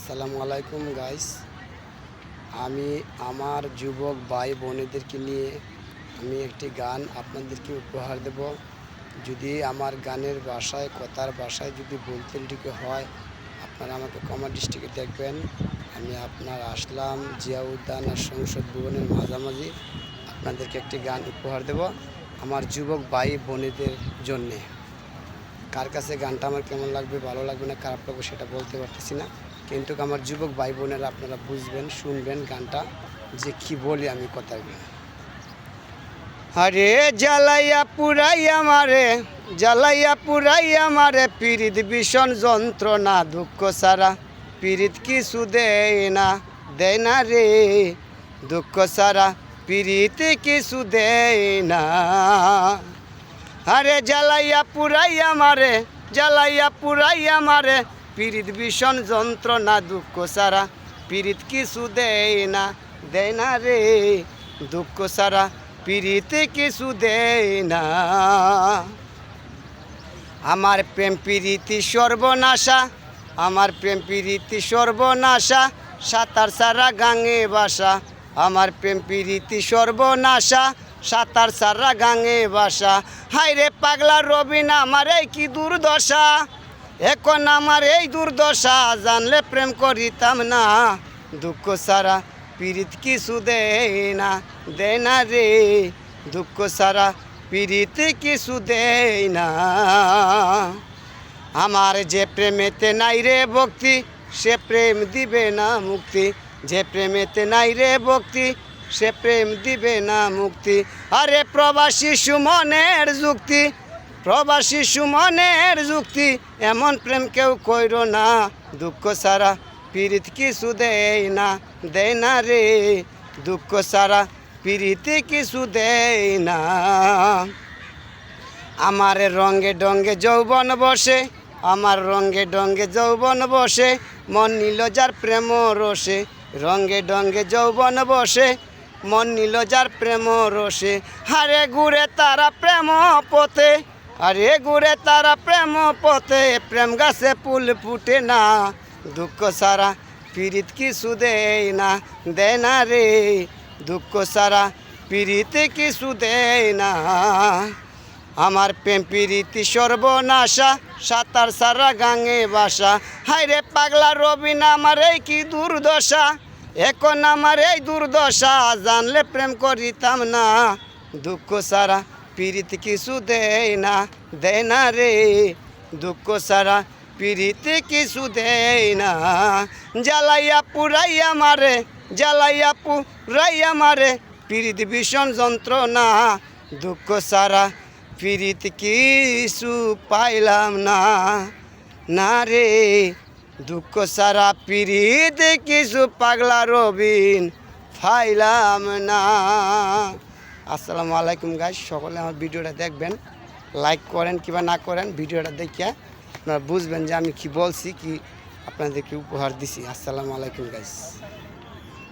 আসসালামু আলাইকুম গাইস। আমি আমার যুবক ভাই বোনেদেরকে নিয়ে আমি একটি গান আপনাদেরকে উপহার দেব। যদি আমার গানের ভাষায় কথার ভাষায় যদি বলতে ত্রুটি হয় আপনারা আমাকে কমেন্ট দৃষ্টিতে দেখবেন। আমি আপনার আসলাম জিয়া উদ্যানের সংসদ ভবনের মাঝামাঝি আপনাদেরকে একটি গান উপহার দেব আমার যুবক ভাই বোনেদের জন্যে। কার কাছে গানটা আমার কেমন লাগবে, ভালো লাগবে না খারাপ লাগবে সেটা বলতে পারতেছি না, কিন্তু আমার যুবক ভাই বোনেরা আপনারা বুঝবেন, শুনবেন গানটা যে কি বলি আমি কথাগুলো। আরে জ্বালাইয়া পুরাইয়া মারে, জ্বালাইয়া পুরাইয়া মারে, পীড়িত ভীষণ যন্ত্রণা, দুঃখ সারা পীড়িত কিছু দেয় না রে, দুঃখ সারা পীড়িত কিছু দেয় না। আরে জ্বালাইয়া পুরাইয়া মারে, জ্বালাইয়া পুরাইয়া মারে, পীড়িত ভীষণ যন্ত্রণা, দুঃখ সারা পীড়িত কিছু দেয় না রে, দুঃখ সারা পীড়িত কিছু দেয় না। আমার প্রেম প্রীতি সর্বনাশা, আমার প্রেম প্রীতি সর্বনাশা, সাঁতার সারা গাঙে বাসা, আমার প্রেম প্রীতি সর্বনাশা, সাঁতার সারা গাঙে বাসা। হায়রে পাগলা রবিন আমার এই কি দুর্দশা, এখন আমার এই দুর্দশা, জানলে প্রেম করিতাম না, দুঃখ সারা পীড়িত কিছু দেয় না রে, দুঃখ সারা পীড়িত কিছু দেয় না। আমার যে প্রেমেতে নাই রে ভক্তি, সে প্রেম দিবে না মুক্তি, যে প্রেমেতে নাই রে ভক্তি, সে প্রেম দিবে না মুক্তি। আরে প্রবাসী সুমনের যুক্তি, প্রবাসী সুমনের যুক্তি, এমন প্রেম কেউ কইর না, দুঃখ সারা পীড়িত কিছু দেয় না রে, দুঃখ সারা পীড়িত কিছু দেয় না। আমার রঙ্গে ডঙ্গে যৌবন বসে, আমার রঙ্গে ডঙ্গে যৌবন বসে, মন নিল যার প্রেম রসে, রঙ্গে ডঙ্গে যৌবন বসে, মন নিল যার প্রেম রসে। হারে ঘুরে তারা প্রেম পথে, আরে ঘুরে তারা প্রেম পথে, প্রেম গাছে ফুল ফুটে না, দুঃখ সারা পীড়িত কিছু দেয় না রে, দুঃখ সারা পীড়িত কিছু দেয় না। আমার প্রেম প্রীতি সর্বনাশা, সাঁতার সারা গাঙে বাসা। হায়রে পাগলা রবিন আমার এই কি দুর্দশা, এখন আমার এই দুর্দশা, জানলে প্রেম করিতাম না, দুঃখ সারা পীড়িত কিছু দেয় না রে, দুঃখ সারা পীড়িত কিছু দেয় না। জ্বালাইয়া পুরাইয়া মারে, জ্বালাইয়া পুরাইয়া মারে, পীড়িত ভীষণ যন্ত্রণা, দুঃখ সারা পীড়িত কিছু পাইলাম না রে, দুঃখ সারা পীড়িত কিছু পাগলা রবিন পাইলাম না। আসসালামু আলাইকুম গাইস, সকলে আমার ভিডিওটা দেখবেন, লাইক করেন কিংবা না করেন, ভিডিওটা দেখিয়া আপনারা বুঝবেন যে আমি কি বলছি, কি আপনাদেরকে উপহার দিছি। আসসালামু আলাইকুম গাইস।